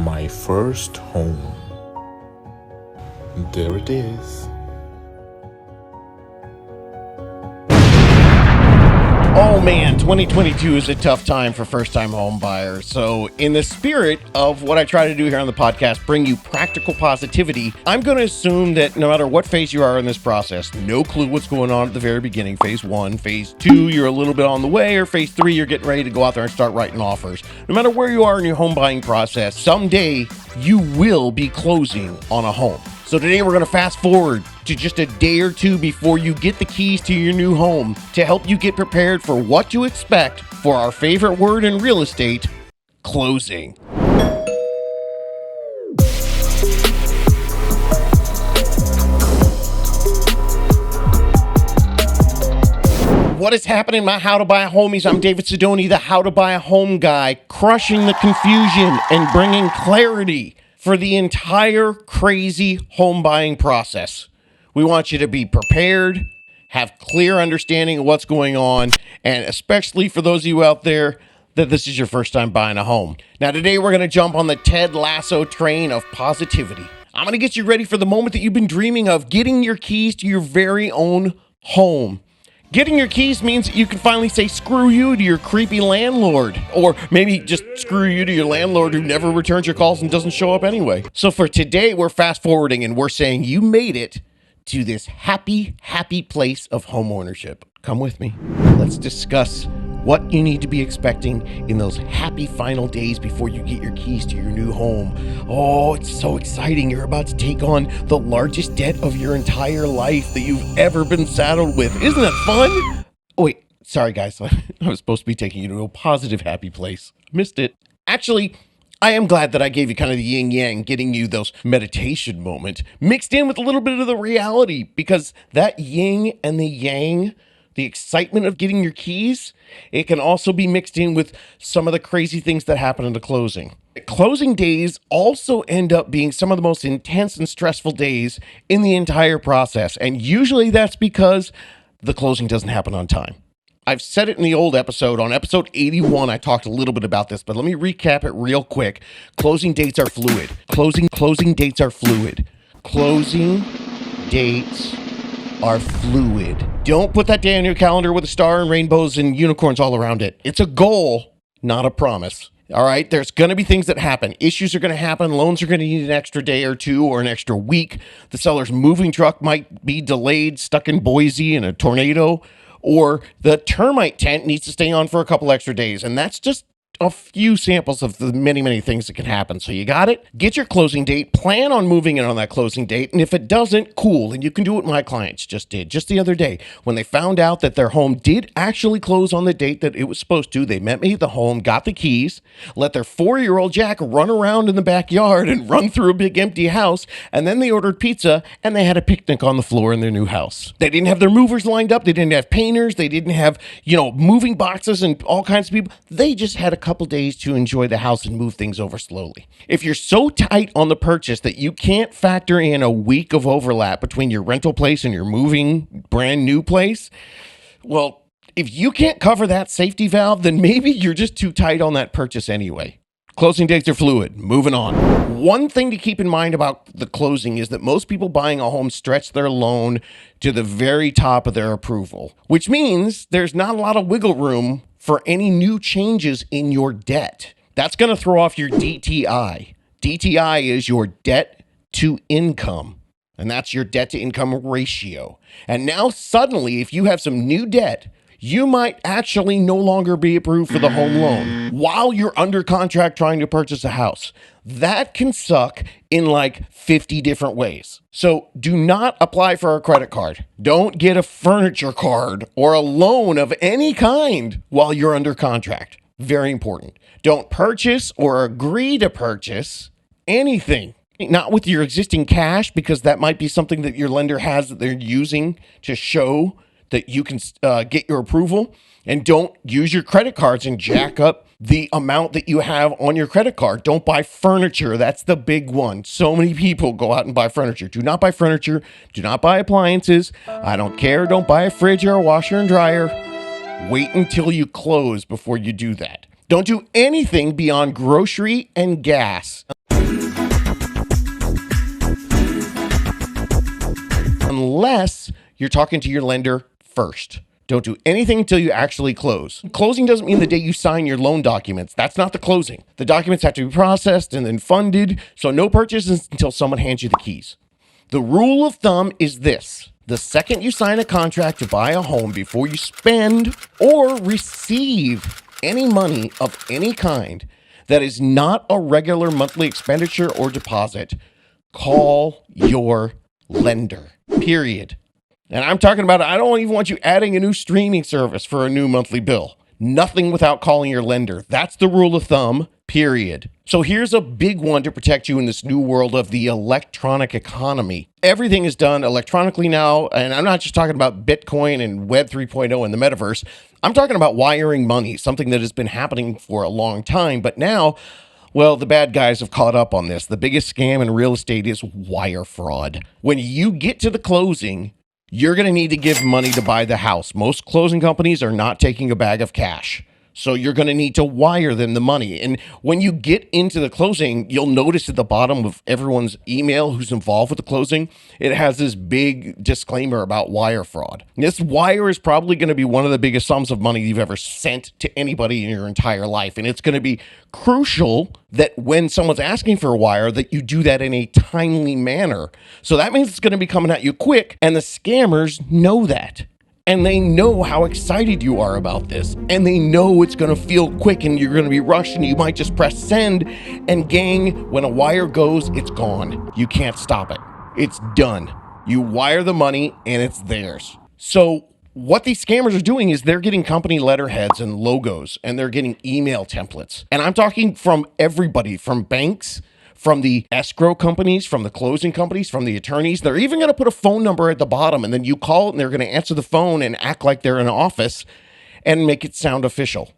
My first home. There it is. Oh man, 2022 is a tough time for first-time home buyers. So in the spirit of what I try to do here on the podcast, bring you practical positivity, I'm going to assume that no matter what phase you are in this process, no clue what's going on at the very beginning, phase 1, phase 2, you're a little bit on the way, or phase 3, you're getting ready to go out there and start writing offers. No matter where you are in your home buying process, someday you will be closing on a home. So today we're going to fast forward to just a day or two before you get the keys to your new home to help you get prepared for what to expect for our favorite word in real estate, closing. What is happening, my How to Buy a Homies? I'm David Sidoni, the How to Buy a Home guy, crushing the confusion and bringing clarity for the entire crazy home buying process. We want you to be prepared, have clear understanding of what's going on, and especially for those of you out there that this is your first time buying a home. Now today we're going to jump on the Ted Lasso train of positivity. I'm going to get you ready for the moment that you've been dreaming of, getting your keys to your very own home. Getting your keys means that you can finally say screw you to your creepy landlord, or maybe just screw you to your landlord who never returns your calls and doesn't show up anyway. So for today, we're fast forwarding and we're saying you made it to this happy, happy place of home ownership. Come with me. Let's discuss what you need to be expecting in those happy final days before you get your keys to your new home. Oh, it's so exciting. You're about to take on the largest debt of your entire life that you've ever been saddled with. Isn't that fun? Oh, wait, sorry guys. I was supposed to be taking you to a positive, happy place. Missed it. Actually, I am glad that I gave you kind of the yin yang, getting you those meditation moment mixed in with a little bit of the reality, because that yin and the yang, the excitement of getting your keys, it can also be mixed in with some of the crazy things that happen in the closing. Closing days also end up being some of the most intense and stressful days in the entire process. And usually that's because the closing doesn't happen on time. I've said it in the old episode. On episode 81, I talked a little bit about this, but let me recap it real quick. Closing dates are fluid. Closing dates are fluid. Closing dates are fluid. Don't put that day on your calendar with a star and rainbows and unicorns all around it. It's a goal, not a promise. All right, there's going to be things that happen. Issues are going to happen. Loans are going to need an extra day or two or an extra week. The seller's moving truck might be delayed, stuck in Boise in a tornado, or the termite tent needs to stay on for a couple extra days. And that's just a few samples of the many, many things that can happen. So you got it? Get your closing date, plan on moving in on that closing date. And if it doesn't, cool. And you can do what my clients just did just the other day. When they found out that their home did actually close on the date that it was supposed to, they met me at the home, got the keys, let their 4-year-old Jack run around in the backyard and run through a big empty house. And then they ordered pizza and they had a picnic on the floor in their new house. They didn't have their movers lined up. They didn't have painters. They didn't have, moving boxes and all kinds of people. They just had a couple days to enjoy the house and move things over slowly. If you're so tight on the purchase that you can't factor in a week of overlap between your rental place and your moving brand new place, well, if you can't cover that safety valve, then maybe you're just too tight on that purchase anyway. Closing dates are fluid. Moving on. One thing to keep in mind about the closing is that most people buying a home stretch their loan to the very top of their approval, which means there's not a lot of wiggle room for any new changes in your debt. That's going to throw off your DTI. DTI is your debt to income, and that's your debt to income ratio. And now suddenly, if you have some new debt, you might actually no longer be approved for the home loan while you're under contract trying to purchase a house. That can suck in like 50 different ways. So do not apply for a credit card. Don't get a furniture card or a loan of any kind while you're under contract. Very important. Don't purchase or agree to purchase anything. Not with your existing cash, because that might be something that your lender has that they're using to show that you can get your approval. And don't use your credit cards and jack up the amount that you have on your credit card. Don't buy furniture. That's the big one. So many people go out and buy furniture. Do not buy furniture. Do not buy appliances. I don't care. Don't buy a fridge or a washer and dryer. Wait until you close before you do that. Don't do anything beyond grocery and gas. unless you're talking to your lender first. Don't do anything until you actually close. Closing doesn't mean the day you sign your loan documents. That's not the closing. The documents have to be processed and then funded, so no purchases until someone hands you the keys. The rule of thumb is this: the second you sign a contract to buy a home, before you spend or receive any money of any kind that is not a regular monthly expenditure or deposit, call your lender, period. And I'm talking about, I don't even want you adding a new streaming service for a new monthly bill. Nothing without calling your lender. That's the rule of thumb, period. So here's a big one to protect you in this new world of the electronic economy. Everything is done electronically now, and I'm not just talking about Bitcoin and Web 3.0 and the metaverse. I'm talking about wiring money, something that has been happening for a long time, but now, well, the bad guys have caught up on this. The biggest scam in real estate is wire fraud. When you get to the closing, you're going to need to give money to buy the house. Most closing companies are not taking a bag of cash. So you're going to need to wire them the money. And when you get into the closing, you'll notice at the bottom of everyone's email who's involved with the closing, it has this big disclaimer about wire fraud. This wire is probably going to be one of the biggest sums of money you've ever sent to anybody in your entire life. And it's going to be crucial that when someone's asking for a wire, that you do that in a timely manner. So that means it's going to be coming at you quick. And the scammers know that. And they know how excited you are about this. And they know it's going to feel quick and you're going to be rushed and you might just press send. And gang, when a wire goes, it's gone. You can't stop it. It's done. You wire the money and it's theirs. So what these scammers are doing is they're getting company letterheads and logos and they're getting email templates. And I'm talking from everybody, from banks, from the escrow companies, from the closing companies, from the attorneys. They're even going to put a phone number at the bottom, and then you call it and they're going to answer the phone and act like they're in an office and make it sound official.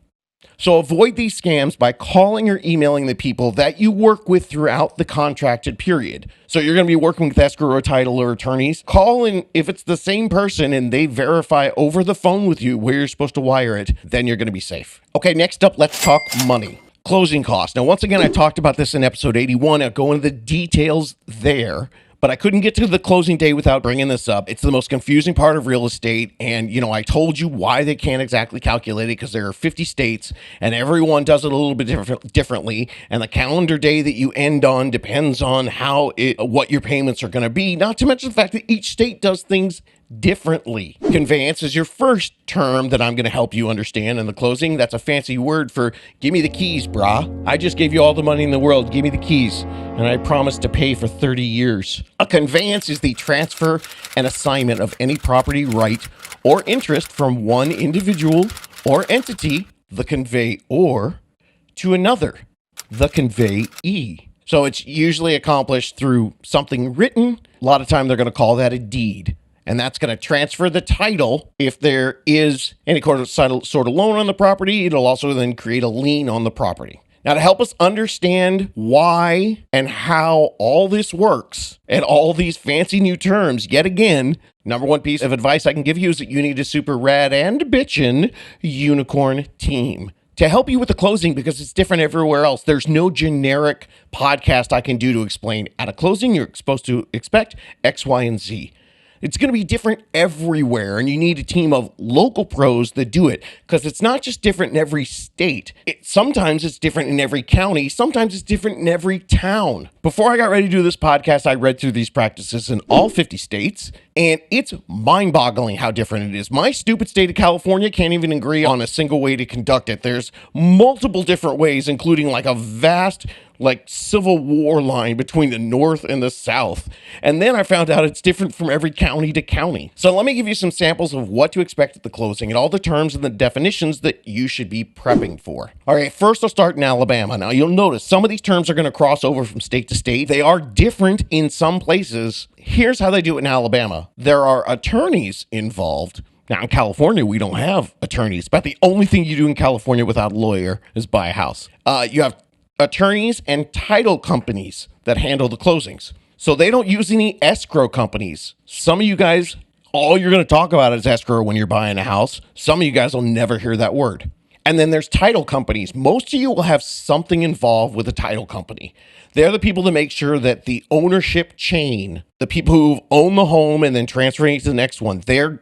So avoid these scams by calling or emailing the people that you work with throughout the contracted period. So you're going to be working with escrow or title or attorneys. Call in if it's the same person and they verify over the phone with you where you're supposed to wire it, then you're going to be safe. Okay, next up, let's talk money. Closing costs. Now, once again, I talked about this in episode 81. I'll go into the details there, but I couldn't get to the closing day without bringing this up. It's the most confusing part of real estate. And, I told you why they can't exactly calculate it because there are 50 states and everyone does it a little bit differently. And the calendar day that you end on depends on what your payments are going to be. Not to mention the fact that each state does things differently. Conveyance is your first term that I'm going to help you understand in the closing. That's a fancy word for give me the keys, brah. I just gave you all the money in the world. Give me the keys. And I promise to pay for 30 years. A conveyance is the transfer and assignment of any property, right, or interest from one individual or entity, the conveyor, to another, the conveyee. So it's usually accomplished through something written. A lot of time they're going to call that a deed. And that's going to transfer the title. If there is any sort of loan on the property, it'll also then create a lien on the property. Now, to help us understand why and how all this works and all these fancy new terms, yet again, number one piece of advice I can give you is that you need a super rad and bitchin' unicorn team to help you with the closing because it's different everywhere else. There's no generic podcast I can do to explain at a closing. You're supposed to expect X, Y, and Z. It's going to be different everywhere, and you need a team of local pros that do it because it's not just different in every state. Sometimes it's different in every county. Sometimes it's different in every town. Before I got ready to do this podcast, I read through these practices in all 50 states, and it's mind-boggling how different it is. My stupid state of California can't even agree on a single way to conduct it. There's multiple different ways, including like a vast civil war line between the North and the South. And then I found out it's different from every county to county. So let me give you some samples of what to expect at the closing and all the terms and the definitions that you should be prepping for. All right, first I'll start in Alabama. Now you'll notice some of these terms are going to cross over from state to state. They are different in some places. Here's how they do it in Alabama. There are attorneys involved. Now, in California, we don't have attorneys. But the only thing you do in California without a lawyer is buy a house. You have attorneys and title companies that handle the closings. So they don't use any escrow companies. Some of you guys, all you're going to talk about is escrow when you're buying a house. Some of you guys will never hear that word. And then there's title companies. Most of you will have something involved with a title company. They're the people that make sure that the ownership chain, the people who own the home and then transferring it to the next one, they're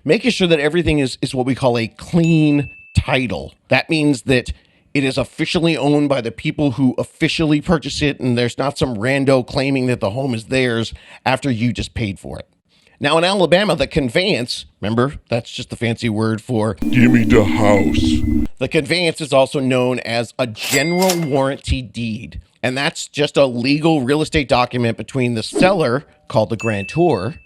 making sure that everything is what we call a clean title. That means that it is officially owned by the people who officially purchase it, and there's not some rando claiming that the home is theirs after you just paid for it. Now in Alabama, the conveyance, remember, that's just the fancy word for Give me the house. the conveyance is also known as a general warranty deed. And that's just a legal real estate document between the seller, called the grantor,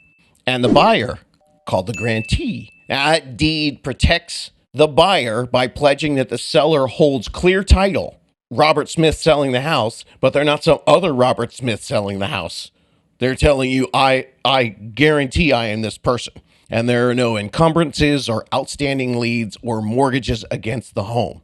and the buyer, called the grantee. Now, that deed protects the buyer by pledging that the seller holds clear title. Robert Smith selling the house, but they're not some other Robert Smith selling the house. They're telling you, I guarantee I am this person. And there are no encumbrances or outstanding liens or mortgages against the home.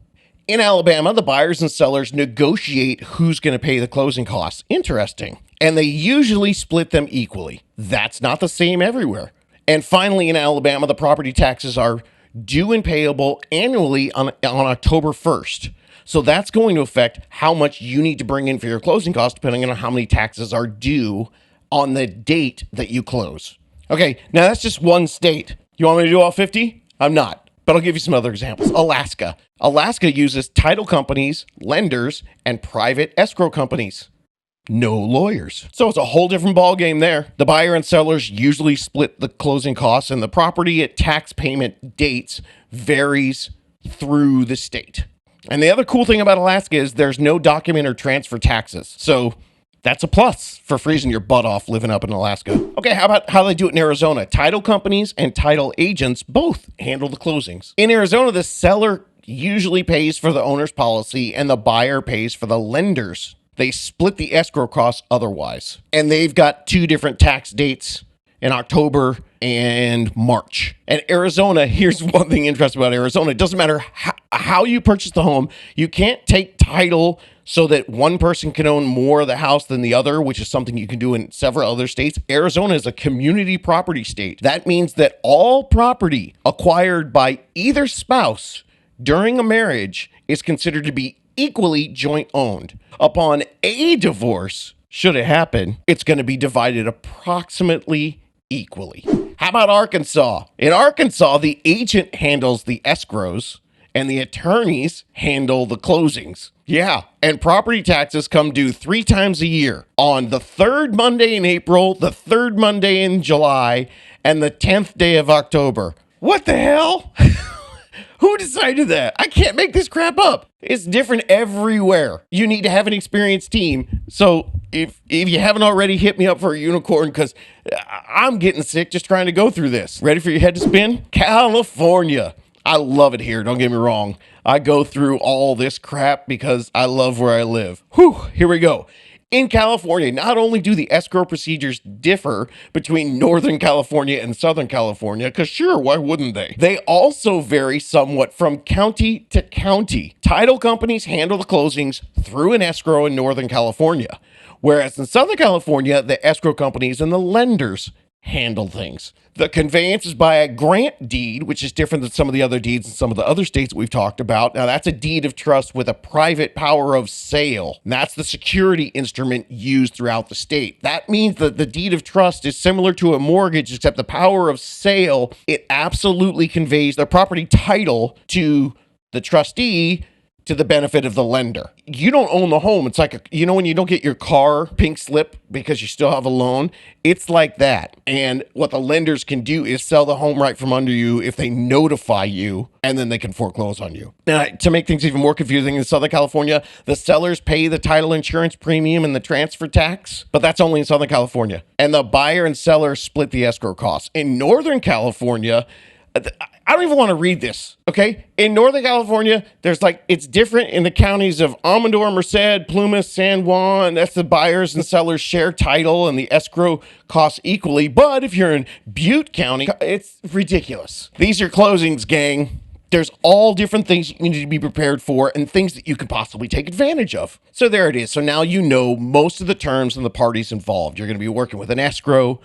In Alabama, the buyers and sellers negotiate who's going to pay the closing costs. Interesting. And they usually split them equally. That's not the same everywhere. And finally, in Alabama, the property taxes are due and payable annually on October 1st. So that's going to affect how much you need to bring in for your closing costs, depending on how many taxes are due on the date that you close. Okay, now that's just one state. You want me to do all 50? I'm not, but I'll give you some other examples. Alaska. Alaska uses title companies, lenders, and private escrow companies. No lawyers. So it's a whole different ballgame there. The buyer and sellers usually split the closing costs, and the property at tax payment dates varies through the state. And the other cool thing about Alaska is there's no document or transfer taxes. So that's a plus for freezing your butt off living up in Alaska. Okay, how about how they do it in Arizona? Title companies and title agents both handle the closings. In Arizona, the seller usually pays for the owner's policy and the buyer pays for the lender's. They split the escrow costs otherwise. And they've got two different tax dates in October and March. And Arizona, here's one thing interesting about Arizona. It doesn't matter how you purchase the home. You can't take title so that one person can own more of the house than the other, which is something you can do in several other states. Arizona is a community property state. That means that all property acquired by either spouse during a marriage is considered to be equally joint owned. Upon a divorce, should it happen, it's going to be divided approximately equally. How about Arkansas? In Arkansas, the agent handles the escrows and the attorneys handle the closings. Yeah, and property taxes come due 3 times a year, on the 3rd Monday in April, the 3rd Monday in July, and the 10th day of October. What the hell? Who decided that? I can't make this crap up. It's different everywhere. You need to have an experienced team. So if you haven't already, hit me up for a unicorn, because I'm getting sick just trying to go through this. Ready for your head to spin? California. I love it here. Don't get me wrong. I go through all this crap because I love where I live. Whew, here we go. In California, not only do the escrow procedures differ between Northern California and Southern California, because sure, why wouldn't they? They also vary somewhat from county to county. Title companies handle the closings through an escrow in Northern California, whereas in Southern California, the escrow companies and the lenders handle things. The conveyance is by a grant deed, which is different than some of the other deeds in some of the other states we've talked about. Now, that's a deed of trust with a private power of sale. And that's the security instrument used throughout the state. That means that the deed of trust is similar to a mortgage, except the power of sale, it absolutely conveys the property title to the trustee to the benefit of the lender. You don't own the home. It's like, when you don't get your car pink slip because you still have a loan, it's like that. And what the lenders can do is sell the home right from under you if they notify you, and then they can foreclose on you. Now, to make things even more confusing, in Southern California, the sellers pay the title insurance premium and the transfer tax, but that's only in Southern California. And the buyer and seller split the escrow costs. In Northern California, I don't even want to read this, okay? In Northern California, it's different in the counties of Amador, Merced, Plumas, San Juan. That's the buyers and sellers share title and the escrow costs equally. But if you're in Butte County, it's ridiculous. These are closings, gang. There's all different things you need to be prepared for and things that you can possibly take advantage of. So there it is. So now you know most of the terms and the parties involved. You're going to be working with an escrow,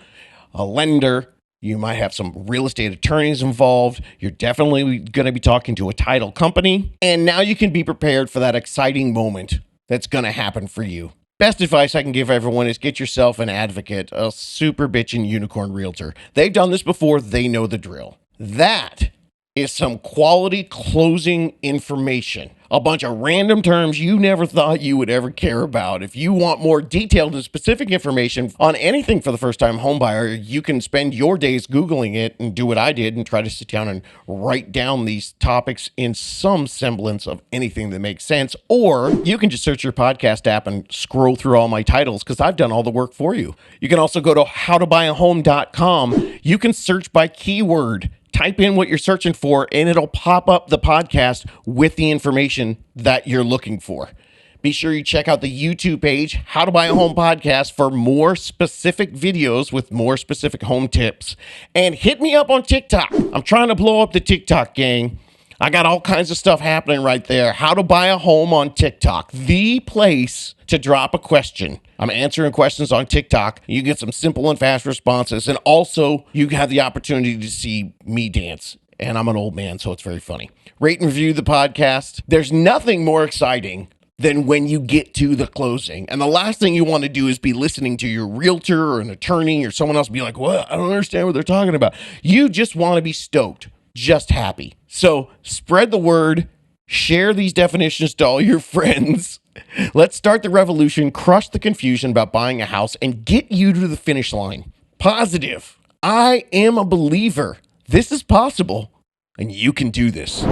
a lender, You might have some real estate attorneys involved. You're definitely going to be talking to a title company. And now you can be prepared for that exciting moment that's going to happen for you. Best advice I can give everyone is get yourself an advocate, a super bitchin' unicorn realtor. They've done this before. They know the drill. That is some quality closing information. A bunch of random terms you never thought you would ever care about. If you want more detailed and specific information on anything for the first-time homebuyer, you can spend your days Googling it and do what I did and try to sit down and write down these topics in some semblance of anything that makes sense. Or you can just search your podcast app and scroll through all my titles because I've done all the work for you. You can also go to howtobuyahome.com. You can search by keyword. Type in what you're searching for, and it'll pop up the podcast with the information that you're looking for. Be sure you check out the YouTube page, How to Buy a Home Podcast, for more specific videos with more specific home tips. And hit me up on TikTok. I'm trying to blow up the TikTok gang. I got all kinds of stuff happening right there. How to Buy a Home on TikTok, the place to drop a question. I'm answering questions on TikTok. You get some simple and fast responses. And also, you have the opportunity to see me dance. And I'm an old man, so it's very funny. Rate and review the podcast. There's nothing more exciting than when you get to the closing. And the last thing you want to do is be listening to your realtor or an attorney or someone else be like, well, I don't understand what they're talking about. You just want to be stoked, just happy. So spread the word, share these definitions to all your friends. Let's start the revolution, crush the confusion about buying a house, and get you to the finish line. Positive. I am a believer. This is possible, and you can do this.